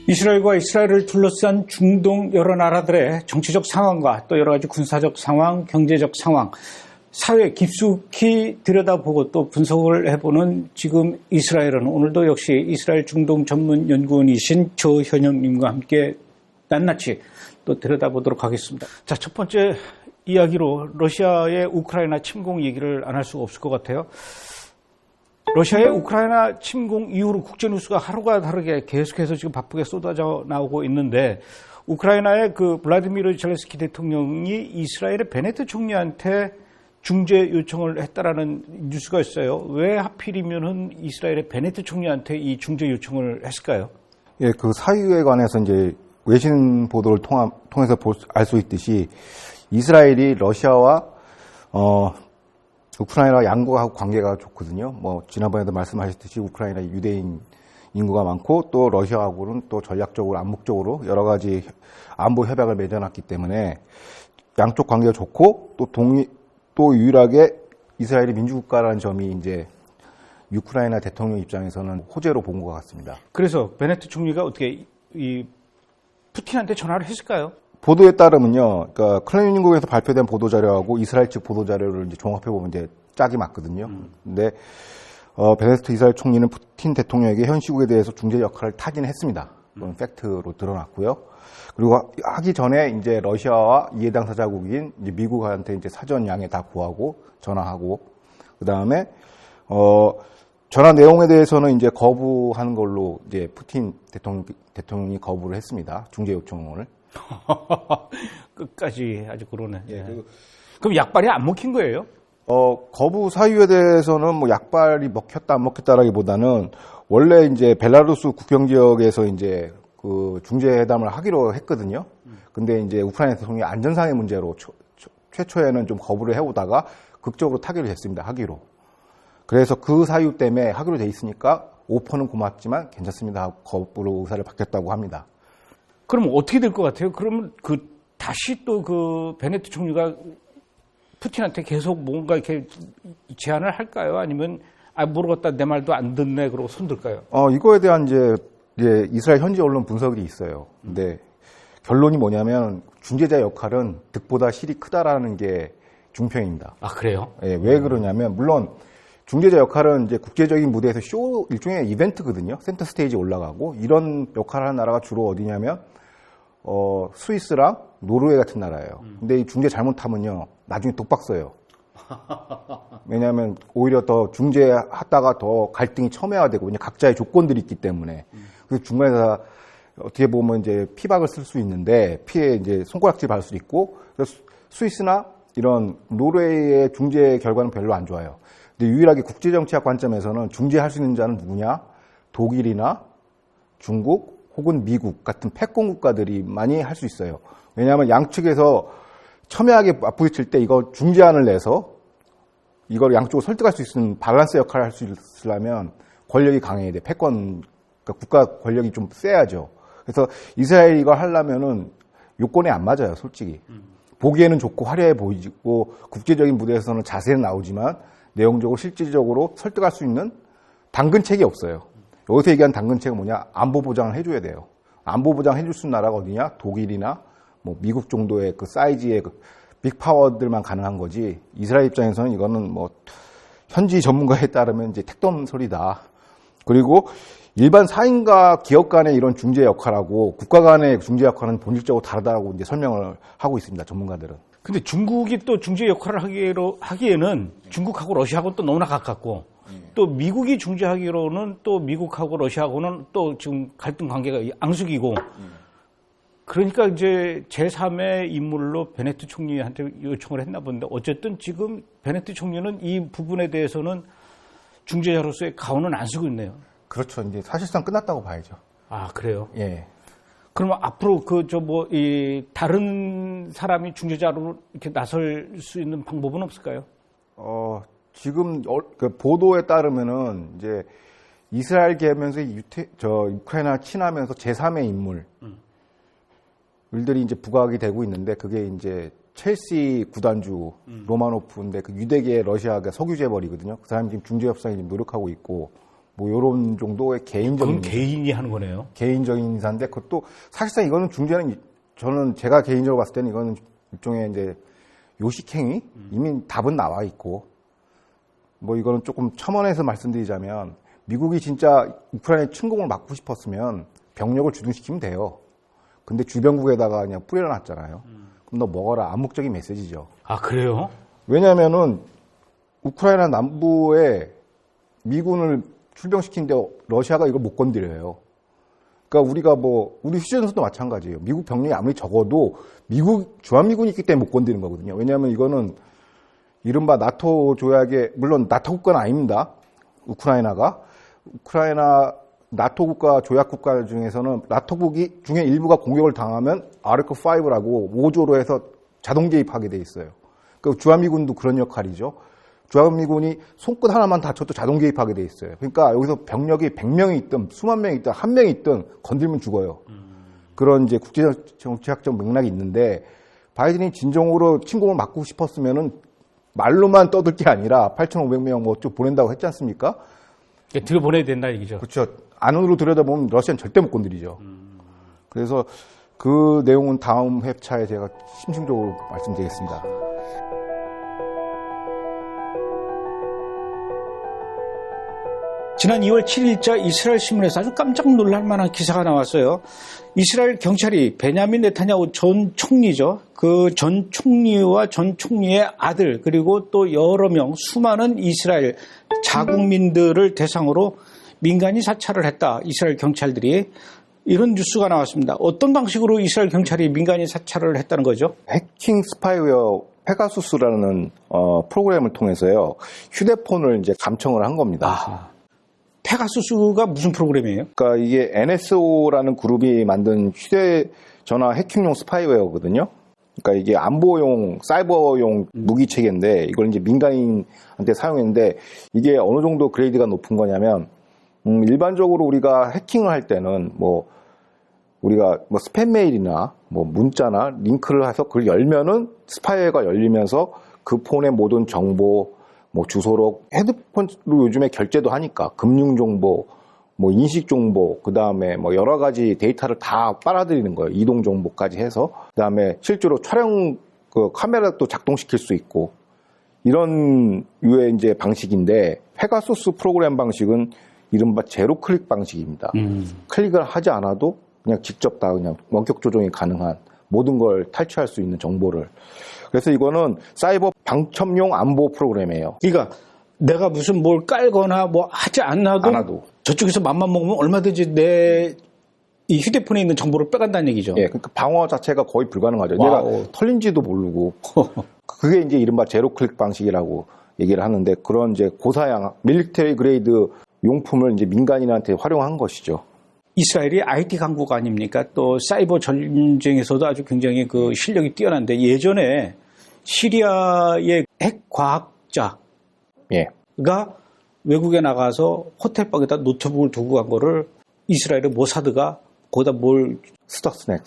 이스라엘과 이스라엘을 둘러싼 중동 여러 나라들의 정치적 상황과 또 여러 가지 군사적 상황, 경제적 상황, 사회 깊숙이 들여다보고 또 분석을 해보는 지금 이스라엘은 오늘도 역시 이스라엘 중동 전문 연구원이신 조현영님과 함께 낱낱이 또 들여다보도록 하겠습니다. 자, 첫 번째 이야기로 러시아의 우크라이나 침공 얘기를 안 할 수가 없을 것 같아요. 러시아의 우크라이나 침공 이후로 국제뉴스가 하루가 다르게 계속해서 지금 바쁘게 쏟아져 나오고 있는데 우크라이나의 그 블라디미르 젤렌스키 대통령이 이스라엘의 베네트 총리한테 중재 요청을 했다라는 뉴스가 있어요. 왜 하필이면은 이스라엘의 베네트 총리한테 이 중재 요청을 했을까요? 예, 그 사유에 관해서 이제 외신 보도를 통해서 알 수 있듯이 이스라엘이 러시아와 우크라이나 양국하고 관계가 좋거든요. 뭐 지난번에도 말씀하셨듯이 우크라이나 유대인 인구가 많고 또 러시아하고는 또 전략적으로 암묵적으로 여러 가지 안보 협약을 맺어놨기 때문에 양쪽 관계가 좋고 또 유일하게 이스라엘이 민주국가라는 점이 이제 우크라이나 대통령 입장에서는 호재로 본 것 같습니다. 그래서 베네트 총리가 어떻게 이 푸틴한테 전화를 했을까요? 보도에 따르면요, 그러니까 크렘린궁에서 발표된 보도 자료하고 이스라엘 측 보도 자료를 이제 종합해 보면 이제 짝이 맞거든요. 근데 베네트 이스라엘 총리는 푸틴 대통령에게 현 시국에 대해서 중재 역할을 타진했습니다. 그건 팩트로 드러났고요. 그리고 하기 전에 이제 러시아와 이해 당사자국인 이제 미국한테 이제 사전 양해 다 구하고 전화하고 그 다음에 전화 내용에 대해서는 이제 거부하는 걸로 이제 푸틴 대통령이 거부를 했습니다. 중재 요청을. 끝까지 아주 그러네. 예. 그럼 약발이 안 먹힌 거예요? 거부 사유에 대해서는 뭐 약발이 먹혔다 안 먹혔다라기보다는 원래 이제 벨라루스 국경 지역에서 이제 그 중재회담을 하기로 했거든요. 근데 이제 우크라이나 대통령이 안전상의 문제로 최초에는 좀 거부를 해오다가 극적으로 타결을 했습니다. 하기로. 그래서 그 사유 때문에 하기로 돼 있으니까 오퍼는 고맙지만 괜찮습니다 하고 거부로 의사를 바뀌었다고 합니다. 그럼 어떻게 될 것 같아요? 그러면 다시 또 그 베네트 총리가 푸틴한테 계속 뭔가 이렇게 제안을 할까요? 아니면 모르겠다 내 말도 안 듣네 그러고 손들까요? 이거에 대한 이제 이스라엘 현지 언론 분석이 있어요. 근데 결론이 뭐냐면 중재자 역할은 득보다 실이 크다라는 게 중평입니다. 아, 그래요? 예, 왜 그러냐면 물론 중재자 역할은 이제 국제적인 무대에서 일종의 이벤트거든요. 센터 스테이지에 올라가고 이런 역할을 하는 나라가 주로 어디냐면 스위스랑 노르웨이 같은 나라예요. 근데 이 중재 잘못하면요 나중에 독박 써요. 왜냐하면 오히려 더 중재하다가 더 갈등이 첨예화되고 그냥 각자의 조건들이 있기 때문에 그래서 중간에서 어떻게 보면 이제 피박을 쓸 수 있는데 피해 이제 손가락질 받을 수 있고 그래서 스위스나 이런 노르웨이의 중재 결과는 별로 안 좋아요. 근데 유일하게 국제정치학 관점에서는 중재할 수 있는 자는 누구냐? 독일이나 중국 혹은 미국 같은 패권 국가들이 많이 할 수 있어요. 왜냐하면 양측에서 첨예하게 맞부딪힐 때 이거 중재안을 내서 이걸 양쪽을 설득할 수 있는 밸런스 역할을 할 수 있으려면 권력이 강해야 돼. 패권, 그러니까 국가 권력이 좀 세야죠. 그래서 이스라엘이 이걸 하려면은 요건에 안 맞아요, 솔직히. 보기에는 좋고 화려해 보이고 국제적인 무대에서는 자세는 나오지만 내용적으로 실질적으로 설득할 수 있는 당근책이 없어요. 여기서 얘기한 당근책은 뭐냐? 안보 보장을 해줘야 돼요. 안보 보장 해줄 수 있는 나라가 어디냐? 독일이나 뭐 미국 정도의 그 사이즈의 그 빅파워들만 가능한 거지. 이스라엘 입장에서는 이거는 뭐 현지 전문가에 따르면 이제 택도 소리다. 그리고 일반 사인과 기업 간의 이런 중재 역할하고 국가 간의 중재 역할은 본질적으로 다르다고 이제 설명을 하고 있습니다. 전문가들은. 근데 중국이 또 중재 역할을 하기에는 중국하고 러시아하고는 또 너무나 가깝고 또 미국이 중재하기로는 또 미국하고 러시아하고는 또 지금 갈등 관계가 앙숙이고 그러니까 이제 제3의 인물로 베네트 총리한테 요청을 했나 본데 어쨌든 지금 베네트 총리는 이 부분에 대해서는 중재자로서의 가오는 안 쓰고 있네요. 그렇죠. 이제 사실상 끝났다고 봐야죠. 아, 그래요? 예. 그러면 앞으로 다른 사람이 중재자로 이렇게 나설 수 있는 방법은 없을까요? 지금 그 보도에 따르면은 이제 이스라엘 계면서 우크라이나 친하면서 제3의 인물들이 이제 부각이 되고 있는데 그게 이제 첼시 구단주 로마노프인데 그 유대계 러시아가 석유 재벌이거든요. 그 사람이 지금 중재 협상에 지금 노력하고 있고 뭐 이런 정도의 개인적인 그건 개인이 하는 거네요. 개인적인 인사인데 그것도 사실상 이거는 중재는 저는 제가 개인적으로 봤을 때는 이거는 일종의 이제 요식행위 이미 답은 나와 있고 뭐 이거는 조금 첨언해서 말씀드리자면 미국이 진짜 우크라이나 침공을 막고 싶었으면 병력을 주둔시키면 돼요. 근데 주변국에다가 그냥 뿌려놨잖아요. 그럼 너 먹어라. 암묵적인 메시지죠. 아, 그래요? 왜냐면은 우크라이나 남부에 미군을 출병시키는데 러시아가 이걸 못 건드려요. 그러니까 우리가 우리 휴전선도 마찬가지예요. 미국 병력이 아무리 적어도 주한미군이 있기 때문에 못 건드리는 거거든요. 왜냐하면 이거는 이른바 나토 조약에, 물론 나토 국가는 아닙니다. 우크라이나 나토 국가, 조약 국가 중에서는 나토국이 중에 일부가 공격을 당하면 아르크 5라고 5조로 해서 자동 개입하게 돼 있어요. 그러니까 주한미군도 그런 역할이죠. 주한미군이 손끝 하나만 다쳐도 자동 개입하게 돼 있어요. 그러니까 여기서 병력이 100명이 있든 수만 명이 있든 한 명이 있든 건들면 죽어요. 그런 이제 국제정치학적 맥락이 있는데 바이든이 진정으로 침공을 막고 싶었으면은 말로만 떠들 게 아니라 8,500명 뭐 쭉 보낸다고 했지 않습니까? 들여보내야 된다 얘기죠. 그렇죠. 안으로 들여다보면 러시아는 절대 못 건드리죠. 그래서 그 내용은 다음 회차에 제가 심층적으로 말씀드리겠습니다. 지난 2월 7일자 이스라엘 신문에서 아주 깜짝 놀랄 만한 기사가 나왔어요. 이스라엘 경찰이 베냐민 네타냐후 전 총리죠. 그 전 총리와 전 총리의 아들 그리고 또 여러 명 수많은 이스라엘 자국민들을 대상으로 민간인 사찰을 했다. 이스라엘 경찰들이. 이런 뉴스가 나왔습니다. 어떤 방식으로 이스라엘 경찰이 민간인 사찰을 했다는 거죠? 해킹 스파이웨어 페가수스라는 프로그램을 통해서요. 휴대폰을 이제 감청을 한 겁니다. 페가수스가 무슨 프로그램이에요? 그러니까 이게 NSO라는 그룹이 만든 휴대전화 해킹용 스파이웨어거든요. 그러니까 이게 안보용, 사이버용 무기 체계인데 이걸 이제 민간인한테 사용했는데 이게 어느 정도 그레이드가 높은 거냐면 일반적으로 우리가 해킹을 할 때는 우리가 스팸 메일이나 문자나 링크를 해서 그걸 열면은 스파이웨어가 열리면서 그 폰의 모든 정보, 주소록, 헤드폰으로 요즘에 결제도 하니까 금융 정보, 인식 정보, 그 다음에 여러 가지 데이터를 다 빨아들이는 거예요. 이동 정보까지 해서. 그 다음에 실제로 촬영 카메라도 작동시킬 수 있고 이런 유의 이제 방식인데 페가수스 프로그램 방식은 이른바 제로 클릭 방식입니다. 클릭을 하지 않아도 그냥 직접 다 그냥 원격 조정이 가능한 모든 걸 탈취할 수 있는 정보를. 그래서 이거는 사이버 방첩용 안보 프로그램이에요. 그러니까 내가 무슨 뭘 깔거나 하지 않아도 저쪽에서 맘만 먹으면 얼마든지 내 이 휴대폰에 있는 정보를 빼간다는 얘기죠. 예, 그러니까 방어 자체가 거의 불가능하죠. 와우. 내가 털린지도 모르고. 그게 이제 이른바 제로 클릭 방식이라고 얘기를 하는데 그런 이제 고사양 밀리터리 그레이드 용품을 이제 민간인한테 활용한 것이죠. 이스라엘이 IT 강국 아닙니까? 또 사이버 전쟁에서도 아주 굉장히 그 실력이 뛰어난데 예전에 시리아의 핵 과학자가 외국에 나가서 호텔방에다 노트북을 두고 간 거를 이스라엘의 모사드가 거기다 스터스넥.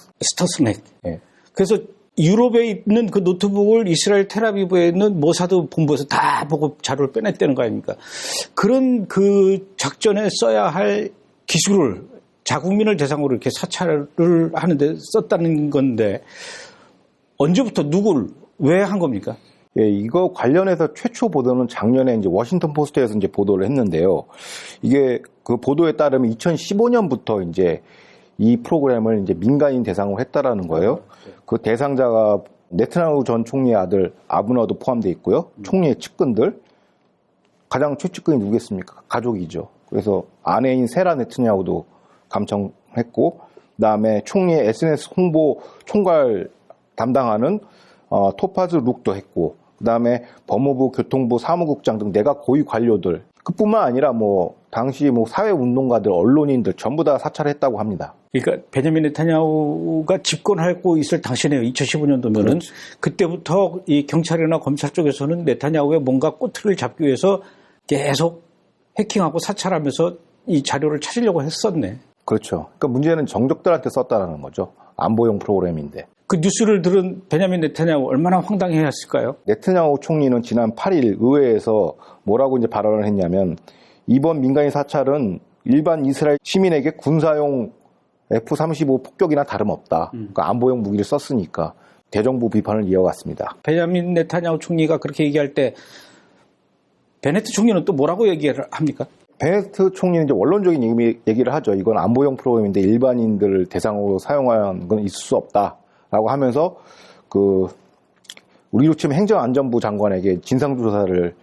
예. 그래서 유럽에 있는 그 노트북을 이스라엘 텔아비브에 있는 모사드 본부에서 다 보고 자료를 빼냈다는 거 아닙니까? 그런 그 작전에 써야 할 기술을 자국민을 대상으로 이렇게 사찰을 하는데 썼다는 건데 언제부터 누굴 왜 한 겁니까? 예, 이거 관련해서 최초 보도는 작년에 이제 워싱턴 포스트에서 이제 보도를 했는데요. 이게 그 보도에 따르면 2015년부터 이제 이 프로그램을 이제 민간인 대상으로 했다라는 거예요. 그 대상자가 네타냐후 전 총리의 아들 아브너도 포함되어 있고요. 총리의 측근들. 가장 최측근이 누구겠습니까? 가족이죠. 그래서 아내인 세라 네타냐후도 감청했고, 그다음에 총리의 SNS 홍보 총괄 담당하는 토파즈 룩도 했고, 그다음에 법무부, 교통부, 사무국장 등 내각 고위 관료들. 그뿐만 아니라 당시 사회운동가들, 언론인들 전부 다 사찰했다고 합니다. 그러니까 베냐민 네타냐후가 집권하고 있을 당시네요. 2015년도면은 그렇지. 그때부터 이 경찰이나 검찰 쪽에서는 네타냐후의 뭔가 꼬투리를 잡기 위해서 계속 해킹하고 사찰하면서 이 자료를 찾으려고 했었네. 그렇죠. 그러니까 문제는 정적들한테 썼다는 거죠. 안보용 프로그램인데. 그 뉴스를 들은 베냐민 네타냐후 얼마나 황당해했을까요? 네타냐후 총리는 지난 8일 의회에서 뭐라고 이제 발언을 했냐면 이번 민간인 사찰은 일반 이스라엘 시민에게 군사용 F-35 폭격이나 다름없다. 그러니까 안보용 무기를 썼으니까 대정부 비판을 이어갔습니다. 베냐민 네타냐후 총리가 그렇게 얘기할 때 베네트 총리는 또 뭐라고 얘기를 합니까? 베네트 총리는 이제 원론적인 얘기를 하죠. 이건 안보용 프로그램인데 일반인들을 대상으로 사용한 건 있을 수 없다라고 하면서 우리로 치면 행정안전부 장관에게 진상조사를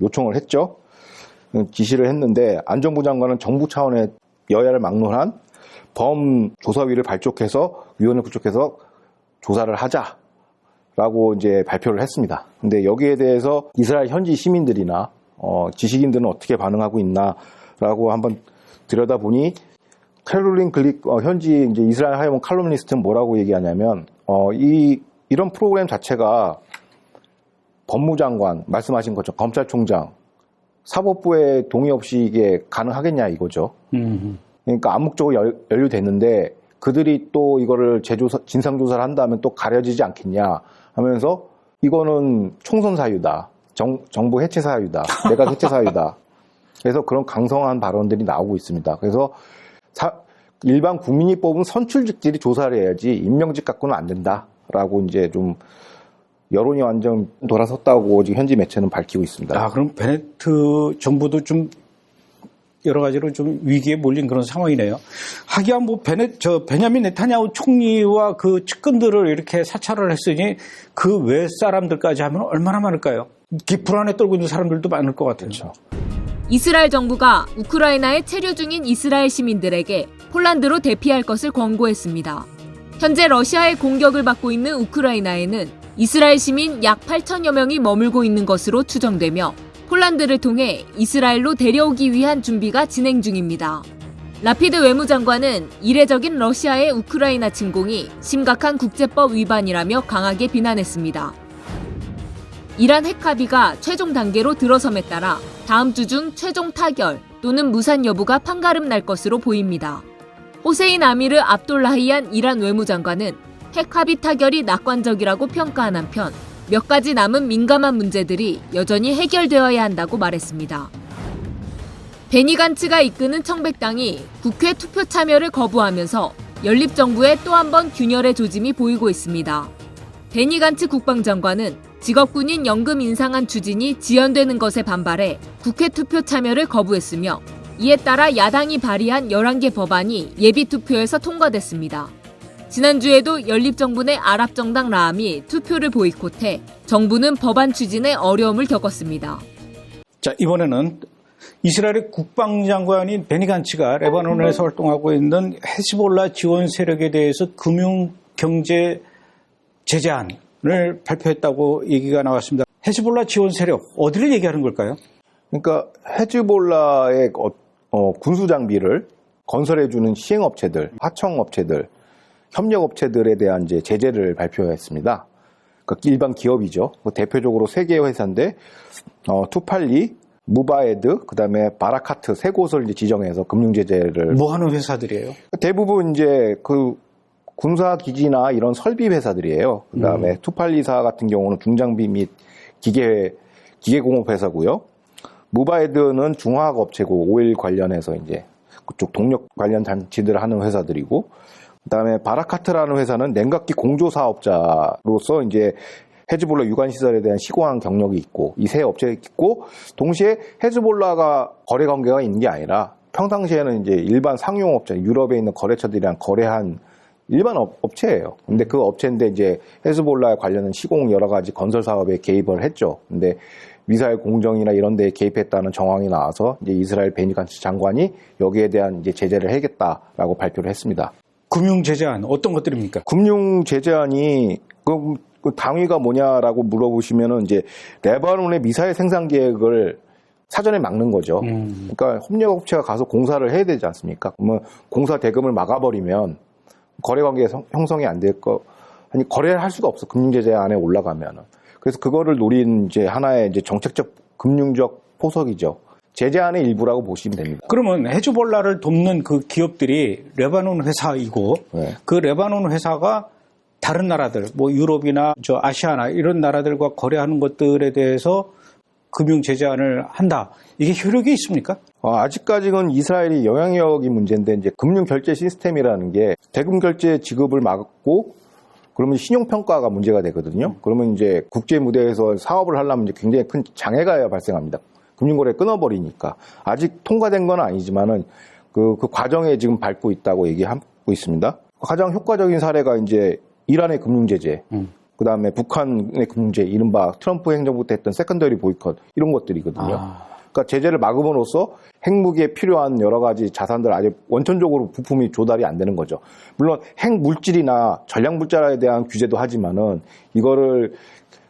요청을 했죠. 지시를 했는데 안전부 장관은 정부 차원의 여야를 막론한 범조사위를 위원을 구축해서 조사를 하자라고 이제 발표를 했습니다. 근데 여기에 대해서 이스라엘 현지 시민들이나 지식인들은 어떻게 반응하고 있나라고 한번 들여다보니 캐롤린 글릭 현지 이제 이스라엘 하이몬 칼럼니스트는 뭐라고 얘기하냐면 이런 프로그램 자체가 법무장관 말씀하신 것처럼 검찰총장 사법부의 동의 없이 이게 가능하겠냐 이거죠. 그러니까 암묵적으로 연루됐는데 그들이 또 이거를 진상조사를 한다면 또 가려지지 않겠냐 하면서 이거는 총선 사유다. 정부 해체 사유다. 내각 해체 사유다. 그래서 그런 강성한 발언들이 나오고 있습니다. 그래서 일반 국민이 뽑은 선출직들이 조사를 해야지 임명직 갖고는 안 된다라고 이제 좀 여론이 완전 돌아섰다고 지금 현지 매체는 밝히고 있습니다. 그럼 베네트 정부도 좀 여러 가지로 좀 위기에 몰린 그런 상황이네요. 하기야 베냐민 네타냐후 총리와 그 측근들을 이렇게 사찰을 했으니 그 외 사람들까지 하면 얼마나 많을까요? 불안에 떨고 있는 사람들도 많을 것 같아요. 그렇죠. 이스라엘 정부가 우크라이나에 체류 중인 이스라엘 시민들에게 폴란드로 대피할 것을 권고했습니다. 현재 러시아의 공격을 받고 있는 우크라이나에는 이스라엘 시민 약 8천여 명이 머물고 있는 것으로 추정되며 폴란드를 통해 이스라엘로 데려오기 위한 준비가 진행 중입니다. 라피드 외무장관은 이례적인 러시아의 우크라이나 침공이 심각한 국제법 위반이라며 강하게 비난했습니다. 이란 핵 합의가 최종 단계로 들어섬에 따라 다음 주 중 최종 타결 또는 무산 여부가 판가름 날 것으로 보입니다. 호세인 아미르 압돌라히안 이란 외무장관은 핵 합의 타결이 낙관적이라고 평가한 한편 몇 가지 남은 민감한 문제들이 여전히 해결되어야 한다고 말했습니다. 베니 간츠가 이끄는 청백당이 국회 투표 참여를 거부하면서 연립정부에 또 한 번 균열의 조짐이 보이고 있습니다. 베니 간츠 국방장관은 직업군인 연금 인상안 추진이 지연되는 것에 반발해 국회 투표 참여를 거부했으며 이에 따라 야당이 발의한 11개 법안이 예비투표에서 통과됐습니다. 지난주에도 연립정부 내 아랍정당 라함이 투표를 보이콧해 정부는 법안 추진에 어려움을 겪었습니다. 자, 이번에는 이스라엘의 국방장관인 베니 간츠가 레바논에서 활동하고 있는 헤즈볼라 지원 세력에 대해서 금융 경제 제재안을 발표했다고 얘기가 나왔습니다. 헤즈볼라 지원 세력 어디를 얘기하는 걸까요? 그러니까 헤즈볼라의 군수 장비를 건설해주는 시행업체들, 하청업체들, 협력업체들에 대한 이제 제재를 발표했습니다. 그러니까 일반 기업이죠. 대표적으로 세 개의 회사인데 투팔리, 무바에드, 그다음에 바라카트 세 곳을 이제 지정해서 금융 제재를. 뭐 하는 회사들이에요? 대부분 이제 그 군사 기지나 이런 설비 회사들이에요. 그다음에 투팔리사 같은 경우는 중장비 및 기계공업 회사고요. 무바에드는 중화학 업체고 오일 관련해서 이제 그쪽 동력 관련 장치들을 하는 회사들이고, 그다음에 바라카트라는 회사는 냉각기 공조 사업자로서 이제 헤즈볼라 유관 시설에 대한 시공한 경력이 있고, 이 세 업체가 있고, 동시에 헤즈볼라가 거래 관계가 있는 게 아니라 평상시에는 이제 일반 상용 업체, 유럽에 있는 거래처들이랑 거래한 일반 업체예요. 근데 그 업체인데 이제 헤즈볼라에 관련된 시공 여러 가지 건설 사업에 개입을 했죠. 근데 미사일 공정이나 이런 데에 개입했다는 정황이 나와서 이제 이스라엘 베니 간츠 장관이 여기에 대한 이제 제재를 해야겠다라고 발표를 했습니다. 금융 제재안 어떤 것들입니까? 금융 제재안이 그 당위가 뭐냐라고 물어보시면은 이제 레바논의 미사일 생산 계획을 사전에 막는 거죠. 그러니까 협력업체가 가서 공사를 해야 되지 않습니까? 그러면 공사 대금을 막아버리면 거래 관계 형성이 안 될 거, 아니 거래를 할 수가 없어. 금융 제재안에 올라가면은. 그래서 그거를 노린 이제 하나의 이제 정책적 금융적 포석이죠. 제재안의 일부라고 보시면 됩니다. 그러면 헤즈볼라를 돕는 그 기업들이 레바논 회사이고, 네. 그 레바논 회사가 다른 나라들, 뭐 유럽이나 아시아나 이런 나라들과 거래하는 것들에 대해서 금융 제재안을 한다. 이게 효력이 있습니까? 아직까지는 이스라엘이 영향력이 문제인데 이제 금융 결제 시스템이라는 게 대금 결제 지급을 막고 그러면 신용평가가 문제가 되거든요. 그러면 이제 국제 무대에서 사업을 하려면 이제 굉장히 큰 장애가 발생합니다. 금융거래 끊어버리니까. 아직 통과된 건 아니지만은 그 과정에 지금 밟고 있다고 얘기하고 있습니다. 가장 효과적인 사례가 이제 이란의 금융제재, 그 다음에 북한의 금융제재, 이른바 트럼프 행정부 때 했던 세컨더리 보이콧 이런 것들이거든요. 그러니까 제재를 막음으로써 핵무기에 필요한 여러 가지 자산들 아직 원천적으로 부품이 조달이 안 되는 거죠. 물론 핵물질이나 전략물자에 대한 규제도 하지만은 이거를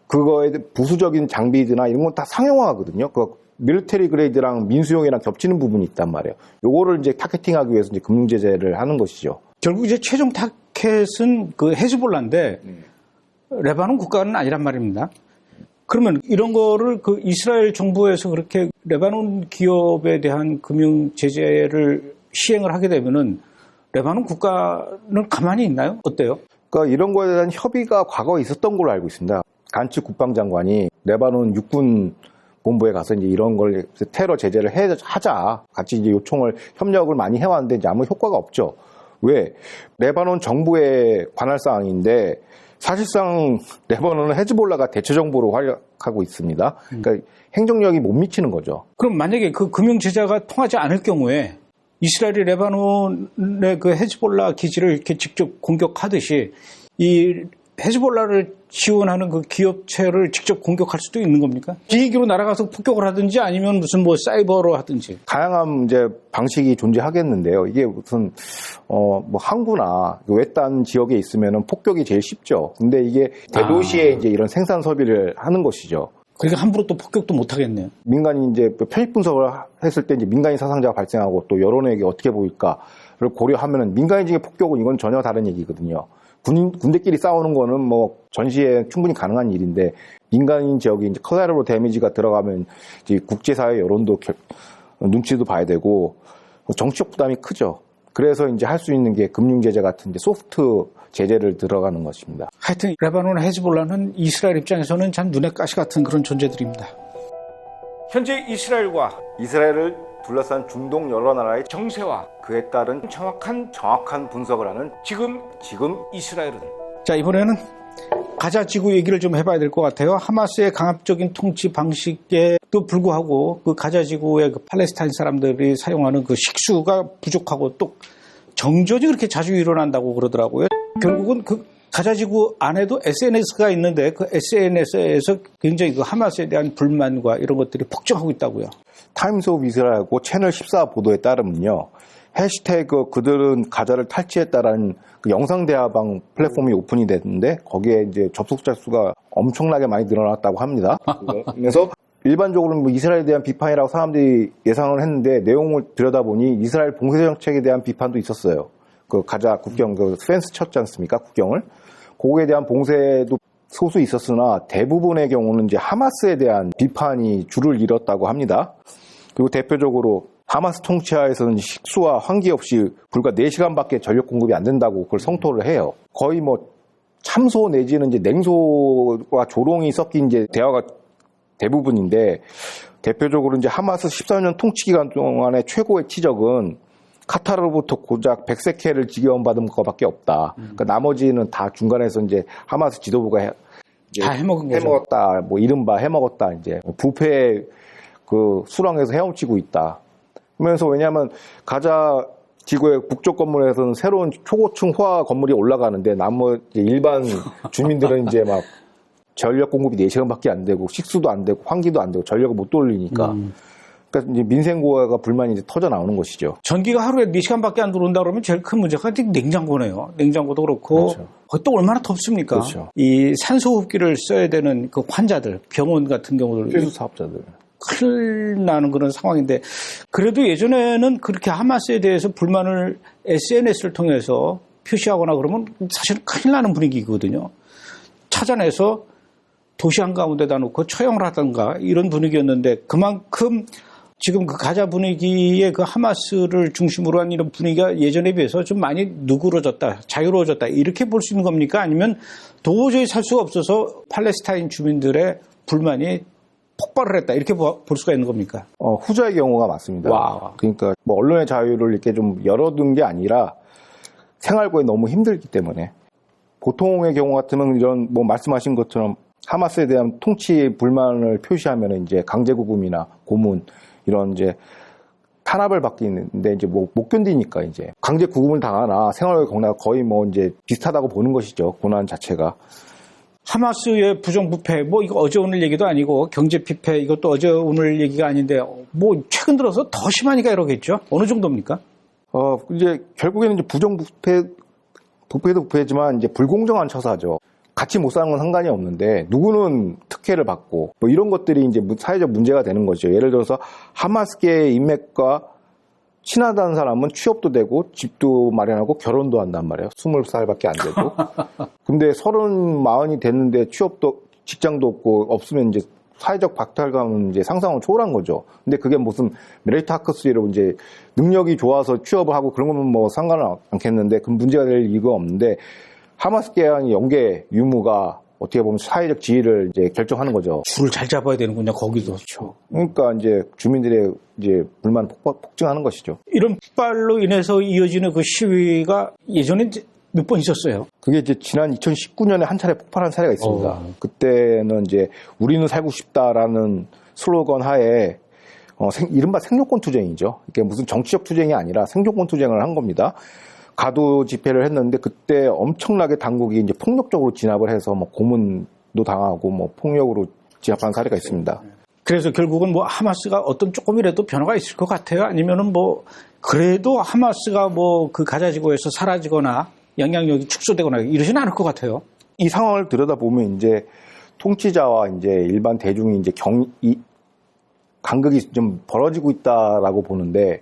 그거에 부수적인 장비들이나 이런 건 다 상용화하거든요. 그 밀리터리 그레이드랑 민수용이랑 겹치는 부분이 있단 말이에요. 요거를 이제 타겟팅하기 위해서 이제 금융 제재를 하는 것이죠. 결국 이제 최종 타겟은 그 헤즈볼라인데 레바논 국가는 아니란 말입니다. 그러면 이런 거를 그 이스라엘 정부에서 그렇게 레바논 기업에 대한 금융 제재를 시행을 하게 되면은 레바논 국가는 가만히 있나요? 어때요? 그러니까 이런 거에 대한 협의가 과거에 있었던 걸로 알고 있습니다. 간츠 국방장관이 레바논 육군 본부에 가서 이제 이런 걸 테러 제재를 하자 같이 이제 요청을 협력을 많이 해왔는데 이제 아무 효과가 없죠. 왜? 레바논 정부의 관할 사항인데 사실상 레바논은 헤즈볼라가 대체 정부로 활약하고 있습니다. 그러니까 행정력이 못 미치는 거죠. 그럼 만약에 그 금융 제재가 통하지 않을 경우에 이스라엘이 레바논의 그 헤즈볼라 기지를 이렇게 직접 공격하듯이 이 헤즈볼라를 지원하는 그 기업체를 직접 공격할 수도 있는 겁니까? 비행기로 날아가서 폭격을 하든지 아니면 무슨 뭐 사이버로 하든지. 다양한 이제 방식이 존재하겠는데요. 이게 무슨 뭐 항구나 외딴 지역에 있으면은 폭격이 제일 쉽죠. 근데 이게 대도시에 이제 이런 생산 설비를 하는 것이죠. 그러니까 함부로 또 폭격도 못 하겠네요. 민간이 이제 편입 분석을 했을 때 이제 민간인 사상자가 발생하고 또 여론에게 어떻게 보일까를 고려하면은 민간인적인 폭격은 이건 전혀 다른 얘기거든요. 군대끼리 싸우는 거는 뭐 전시에 충분히 가능한 일인데 민간인 지역에 이제 컬러로 데미지가 들어가면 이제 국제사회 여론도 눈치도 봐야 되고 정치적 부담이 크죠. 그래서 이제 할 수 있는 게 금융 제재 같은 이제 소프트 제재를 들어가는 것입니다. 하여튼 레바논 헤즈볼라는 이스라엘 입장에서는 참 눈에 가시 같은 그런 존재들입니다. 현재 이스라엘을 둘러싼 중동 여러 나라의 정세와 그에 따른 정확한 분석을 하는 지금 이스라엘은 자, 이번에는 가자 지구 얘기를 좀 해봐야 될 것 같아요. 하마스의 강압적인 통치 방식에도 불구하고 그 가자 지구의 그 팔레스타인 사람들이 사용하는 그 식수가 부족하고 또 정전이 그렇게 자주 일어난다고 그러더라고요. 결국은 그 가자 지구 안에도 SNS가 있는데 그 SNS에서 굉장히 그 하마스에 대한 불만과 이런 것들이 폭증하고 있다고요. 타임스 오브 이스라엘하고 채널 14 보도에 따르면요. 해시태그 그들은 가자를 탈취했다라는 그 영상 대화방 플랫폼이 오픈이 됐는데 거기에 이제 접속자 수가 엄청나게 많이 늘어났다고 합니다. 그래서 일반적으로는 뭐 이스라엘에 대한 비판이라고 사람들이 예상을 했는데 내용을 들여다보니 이스라엘 봉쇄 정책에 대한 비판도 있었어요. 그 가자 국경 그 펜스 쳤지 않습니까? 국경을. 거기에 대한 봉쇄도 소수 있었으나 대부분의 경우는 이제 하마스에 대한 비판이 줄을 이뤘다고 합니다. 그리고 대표적으로 하마스 통치하에서는 식수와 환기 없이 불과 4시간밖에 전력 공급이 안 된다고 그걸 성토를 해요. 거의 뭐 참소 내지는 이제 냉소와 조롱이 섞인 이제 대화가 대부분인데 대표적으로 이제 하마스 14년 통치 기간 동안의 최고의 치적은 카타르로부터 고작 100세켈을 지원받은 것밖에 없다. 그러니까 나머지는 다 중간에서 이제 하마스 지도부가 다 해먹은 거죠. 해먹었다. 뭐 이른바 해먹었다. 이제 부패 그 수렁에서 헤엄치고 있다. 그러면서 왜냐하면 가자 지구의 북쪽 건물에서는 새로운 초고층 호화 건물이 올라가는데 나머지 일반 주민들은 이제 막 전력 공급이 4시간밖에 안 되고 식수도 안 되고 환기도 안 되고 전력을 못 돌리니까 그러니까 이제 민생고가 불만이 이제 터져 나오는 것이죠. 전기가 하루에 4시간밖에 안 들어온다 그러면 제일 큰 문제가 냉장고네요. 냉장고도 그렇고 그렇죠. 또 얼마나 덥습니까? 그렇죠. 이 산소호흡기를 써야 되는 그 환자들, 병원 같은 경우들 필수 사업자들. 큰일 나는 그런 상황인데 그래도 예전에는 그렇게 하마스에 대해서 불만을 SNS를 통해서 표시하거나 그러면 사실 큰일 나는 분위기거든요. 찾아내서 도시 한가운데다 놓고 처형을 하던가 이런 분위기였는데 그만큼 지금 그 가자 분위기에 그 하마스를 중심으로 한 이런 분위기가 예전에 비해서 좀 많이 누그러졌다, 자유로워졌다 이렇게 볼 수 있는 겁니까? 아니면 도저히 살 수가 없어서 팔레스타인 주민들의 불만이 폭발을 했다 이렇게 볼 수가 있는 겁니까? 후자의 경우가 맞습니다. 와. 그러니까 뭐 언론의 자유를 이렇게 좀 열어둔 게 아니라 생활고에 너무 힘들기 때문에 보통의 경우 같으면 이런 뭐 말씀하신 것처럼 하마스에 대한 통치 불만을 표시하면 이제 강제구금이나 고문 이런 이제 탄압을 받기는데 이제 뭐 못 견디니까 이제 강제구금을 당하나 생활고에 거나 거의 뭐 이제 비슷하다고 보는 것이죠. 고난 자체가. 하마스의 부정부패, 뭐 이거 어제 오늘 얘기도 아니고 경제 피폐 이것도 어제 오늘 얘기가 아닌데 뭐 최근 들어서 더 심하니까 이러겠죠? 어느 정도입니까? 이제 결국에는 이제 부패도 부패지만 이제 불공정한 처사죠. 같이 못 사는 건 상관이 없는데 누구는 특혜를 받고 뭐 이런 것들이 이제 사회적 문제가 되는 거죠. 예를 들어서 하마스계의 인맥과 친하다는 사람은 취업도 되고 집도 마련하고 결혼도 한단 말이에요. 20살밖에 안 되고. 근데 40이 됐는데 취업도 직장도 없으면 이제 사회적 박탈감은 이제 상상을 초월한 거죠. 근데 그게 무슨 메리트하크스로 이제 능력이 좋아서 취업을 하고 그런 거면 뭐 상관은 않겠는데 그 문제가 될 이유가 없는데 하마스계와의 연계 유무가 어떻게 보면 사회적 지위를 이제 결정하는 거죠. 줄을 잘 잡아야 되는군요. 거기도. 그렇죠. 그러니까 이제 주민들의 이제 불만 폭증하는 것이죠. 이런 폭발로 인해서 이어지는 그 시위가 예전에 몇 번 있었어요. 그게 이제 지난 2019년에 한 차례 폭발한 사례가 있습니다. 그때는 이제 우리는 살고 싶다라는 슬로건 하에 이른바 생존권 투쟁이죠. 이게 무슨 정치적 투쟁이 아니라 생존권 투쟁을 한 겁니다. 가도 집회를 했는데 그때 엄청나게 당국이 이제 폭력적으로 진압을 해서 뭐 고문도 당하고 뭐 폭력으로 진압한 사례가 있습니다. 그래서 결국은 뭐 하마스가 어떤 조금이라도 변화가 있을 것 같아요. 아니면은 뭐 그래도 하마스가 뭐 그 가자 지구에서 사라지거나 영향력이 축소되거나 이러지는 않을 것 같아요. 이 상황을 들여다보면 이제 통치자와 이제 일반 대중이 이제 간극이 좀 벌어지고 있다라고 보는데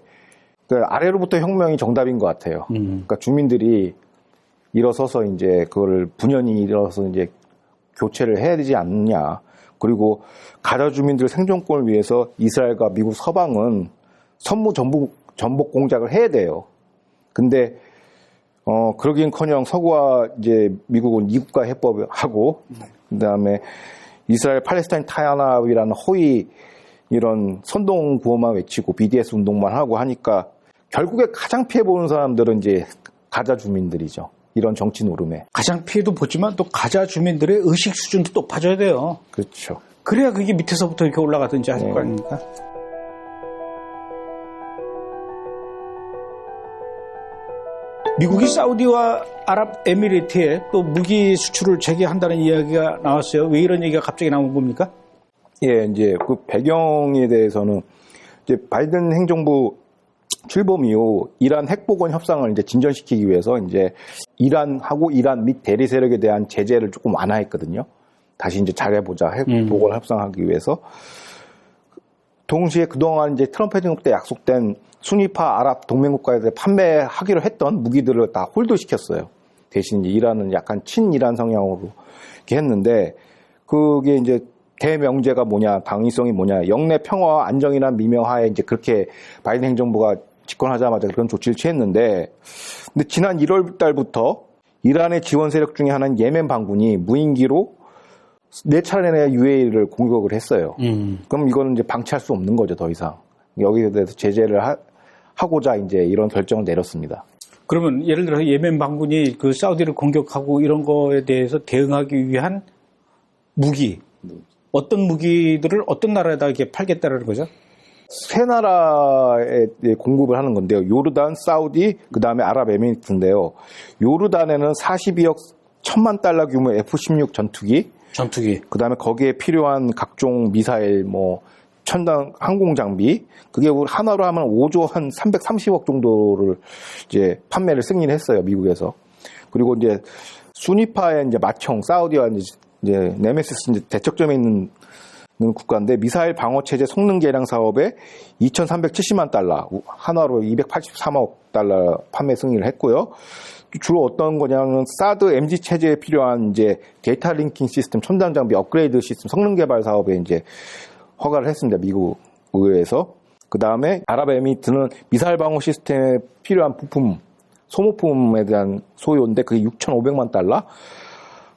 그 아래로부터 혁명이 정답인 것 같아요. 그러니까 주민들이 일어서서 이제 그거를 분연히 일어서 이제 교체를 해야 되지 않느냐. 그리고 가자 주민들 생존권을 위해서 이스라엘과 미국 서방은 선무 전복 공작을 해야 돼요. 근데 그러긴커녕 서구와 이제 미국은 이국가 해법을 하고 그다음에 이스라엘 팔레스타인 타협이라는 허위 이런 선동 구호만 외치고 BDS 운동만 하고 하니까 결국에 가장 피해 보는 사람들은 이제 가자 주민들이죠. 이런 정치 노름에. 가장 피해도 보지만 또 가자 주민들의 의식 수준도 높아져야 돼요. 그렇죠. 그래야 그게 밑에서부터 이렇게 올라가든지 하실 거 아닙니까? 미국이 사우디와 아랍에미리트에 또 무기 수출을 재개한다는 이야기가 나왔어요. 왜 이런 얘기가 갑자기 나온 겁니까? 예, 이제 그 배경에 대해서는 이제 바이든 행정부 출범 이후 이란 핵보건 협상을 이제 진전시키기 위해서 이제 이란하고 이란 및 대리 세력에 대한 제재를 조금 완화했거든요. 다시 이제 잘해보자 핵보건 협상하기 위해서. 동시에 그동안 이제 트럼프 행정부 때 약속된 순위파 아랍 동맹국가에 대해 판매하기로 했던 무기들을 다 홀드시켰어요. 대신 이제 이란은 약간 친이란 성향으로 이렇게 했는데 그게 이제 대명제가 뭐냐, 당위성이 뭐냐, 영내 평화와 안정이란 미명하에 이제 그렇게 바이든 행정부가 집권하자마자 그런 조치를 취했는데, 근데 지난 1월 달부터 이란의 지원 세력 중에 하나인 예멘 반군이 무인기로 4차례나 UAE를 공격을 했어요. 그럼 이거는 이제 방치할 수 없는 거죠, 더 이상. 여기에 대해서 제재를 하고자 이제 이런 결정을 내렸습니다. 그러면 예를 들어서 예멘 반군이 그 사우디를 공격하고 이런 거에 대해서 대응하기 위한 무기, 어떤 무기들을 어떤 나라에다 이렇게 팔겠다는 거죠? 세 나라에 공급을 하는 건데요. 요르단, 사우디, 그 다음에 아랍에미리트인데요. 요르단에는 42억 1천만 달러 규모 F-16 전투기. 그 다음에 거기에 필요한 각종 미사일, 첨단 항공 장비. 그게 하나로 하면 5조 한 330억 정도를 이제 판매를 승인했어요, 미국에서. 그리고 이제 순위파의 이제 맏형 사우디와 이제 네메시스 이제 대척점에 있는 국가인데 미사일 방어 체제 성능 개량 사업에 2,370만 달러, 하나로 283억 달러 판매 승인을 했고요. 주로 어떤 거냐면 사드 MG 체제에 필요한 이제 데이터 링킹 시스템 첨단 장비 업그레이드 시스템 성능 개발 사업에 이제 허가를 했습니다. 미국 의회에서. 그 다음에 아랍에미리트는 미사일 방어 시스템에 필요한 부품, 소모품에 대한 소요인데 그게 6,500만 달러?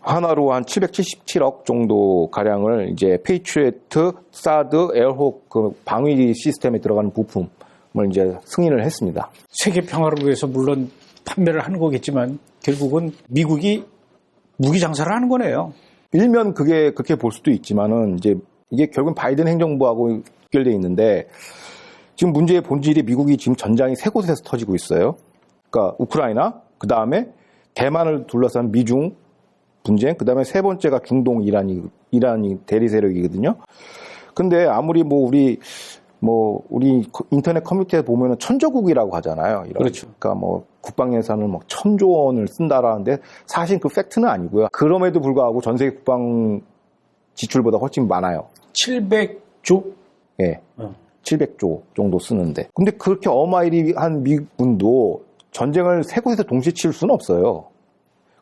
하나로 한 777억 정도 가량을 이제 페이트리어트, 사드, 에어호크 그 방위 시스템에 들어가는 부품을 이제 승인을 했습니다. 세계 평화를 위해서 물론 판매를 하는 거겠지만 결국은 미국이 무기 장사를 하는 거네요. 일면 그게 그렇게 볼 수도 있지만은 이제 이게 결국은 바이든 행정부하고 연결돼 있는데 지금 문제의 본질이 미국이 지금 전장이 세 곳에서 터지고 있어요. 그러니까 우크라이나, 그 다음에 대만을 둘러싼 미중 분쟁, 그 다음에 세 번째가 중동 이란이 대리 세력이거든요. 근데 아무리 우리 인터넷 커뮤니티에 보면은 천조국이라고 하잖아요. 그렇죠. 그러니까 국방 예산을 1,000조 원을 쓴다라는데 사실 그 팩트는 아니고요. 그럼에도 불구하고 전 세계 국방 지출보다 훨씬 많아요. 700조? 예. 700조 정도 쓰는데. 근데 그렇게 어마이리한 미군도 전쟁을 세 곳에서 동시에 치를 수는 없어요.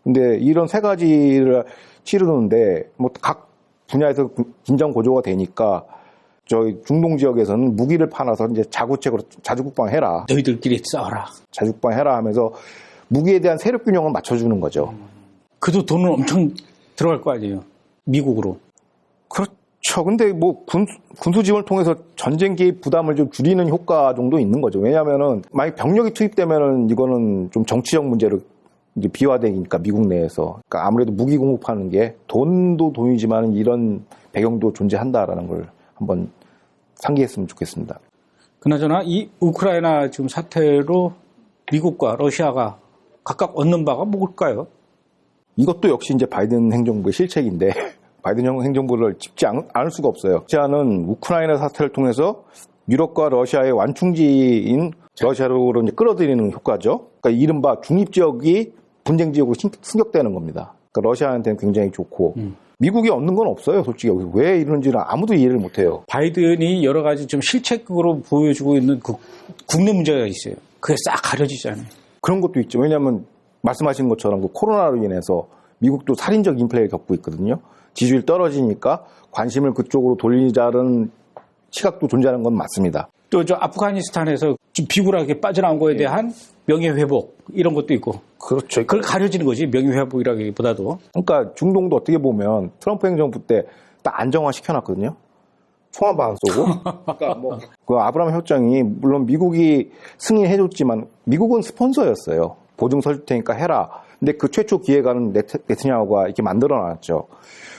근데 이런 세 가지를 치르는데 각 분야에서 긴장 고조가 되니까 저희 중동 지역에서는 무기를 파놔서 이제 자구책으로 자주국방해라. 너희들끼리 싸워라. 자주국방해라 하면서 무기에 대한 세력 균형을 맞춰주는 거죠. 그도 돈은 엄청 들어갈 거 아니에요. 미국으로. 그렇죠. 근데 군수 지원을 통해서 전쟁 개입 부담을 좀 줄이는 효과 정도 있는 거죠. 왜냐하면은 만약 병력이 투입되면은 이거는 좀 정치적 문제로 이제 비화되니까 미국 내에서. 그러니까 아무래도 무기 공급하는 게 돈도 돈이지만 이런 배경도 존재한다라는 걸 한번 상기했으면 좋겠습니다. 그나저나 이 우크라이나 지금 사태로 미국과 러시아가 각각 얻는 바가 뭘까요? 이것도 역시 이제 바이든 행정부의 실책인데 바이든 행정부를 짚지 않을 수가 없어요. 러시아는 우크라이나 사태를 통해서 유럽과 러시아의 완충지인 러시아로 이제 끌어들이는 효과죠. 그러니까 이른바 중립지역이 분쟁 지역으로 승격되는 겁니다. 그러니까 러시아한테는 굉장히 좋고 미국이 얻는 건 없어요. 솔직히 왜 이런지는 아무도 이해를 못해요. 바이든이 여러 가지 좀 실책으로 보여주고 있는 그 국내 문제가 있어요. 그게 싹 가려지잖아요. 그런 것도 있죠. 왜냐하면 말씀하신 것처럼 그 코로나로 인해서 미국도 살인적 인플레를 겪고 있거든요. 지지율 떨어지니까 관심을 그쪽으로 돌리자는 시각도 존재하는 건 맞습니다. 또 저 아프가니스탄에서 좀 비굴하게 빠져나온 거에 대한 명예회복 이런 것도 있고. 그렇죠. 그걸 가려지는 거지. 명예회복이라기보다도. 그러니까 중동도 어떻게 보면 트럼프 행정부 때 딱 안정화 시켜놨거든요. 총알도 안 쏘고. 그러니까 그 아브라함 협정이 물론 미국이 승인해줬지만 미국은 스폰서였어요. 보증 서줄 테니까 해라. 근데 그 최초 기획안은 네트냐후가 이렇게 만들어놨죠.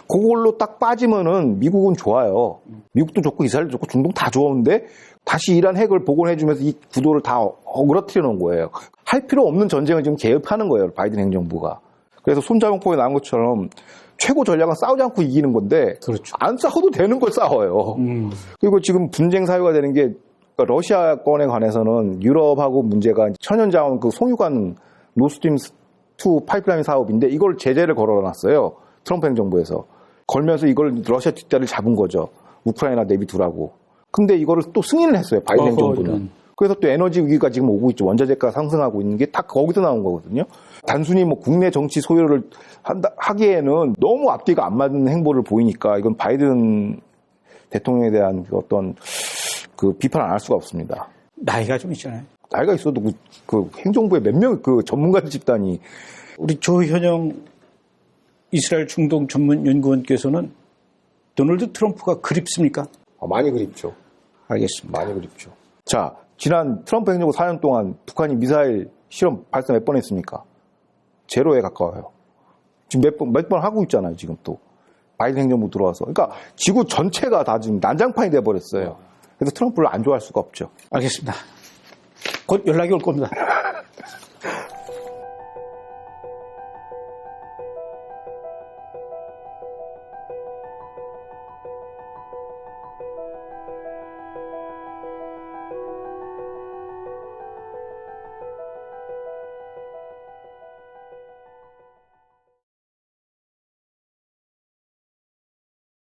그걸로 딱 빠지면은 미국은 좋아요. 미국도 좋고 이스라엘도 좋고 중동 다 좋은데 다시 이란 핵을 복원해주면서 이 구도를 다 어그러뜨려 놓은 거예요. 할 필요 없는 전쟁을 지금 개입하는 거예요. 바이든 행정부가. 그래서 손자병법에 나온 것처럼 최고 전략은 싸우지 않고 이기는 건데 그렇죠. 안 싸워도 되는 걸 싸워요. 그리고 지금 분쟁 사유가 되는 게 그러니까 러시아 건에 관해서는 유럽하고 문제가 천연자원 그 송유관 노스트림 2 파이프라인 사업인데 이걸 제재를 걸어놨어요. 트럼프 행정부에서. 걸면서 이걸 러시아 뒷다리를 잡은 거죠. 우크라이나 내비두라고. 근데 이거를 또 승인을 했어요. 바이든 행정부는. 그래서 또 에너지 위기가 지금 오고 있죠. 원자재가 상승하고 있는 게 다 거기서 나온 거거든요. 단순히 국내 정치 소요를 하기에는 너무 앞뒤가 안 맞는 행보를 보이니까 이건 바이든 대통령에 대한 어떤 그 비판을 안 할 수가 없습니다. 나이가 좀 있잖아요. 나이가 있어도 그 행정부에 몇 명 그 전문가 집단이. 우리 조현영 이스라엘 중동 전문 연구원께서는 도널드 트럼프가 그립습니까? 많이 그립죠. 알겠습니다. 많이 그립죠. 자, 지난 트럼프 행정부 4년 동안 북한이 미사일 실험 발사 몇 번 했습니까? 제로에 가까워요. 지금 몇 번 하고 있잖아요, 지금 또. 바이든 행정부 들어와서. 그러니까 지구 전체가 다 지금 난장판이 돼버렸어요. 그래서 트럼프를 안 좋아할 수가 없죠. 알겠습니다. 곧 연락이 올 겁니다.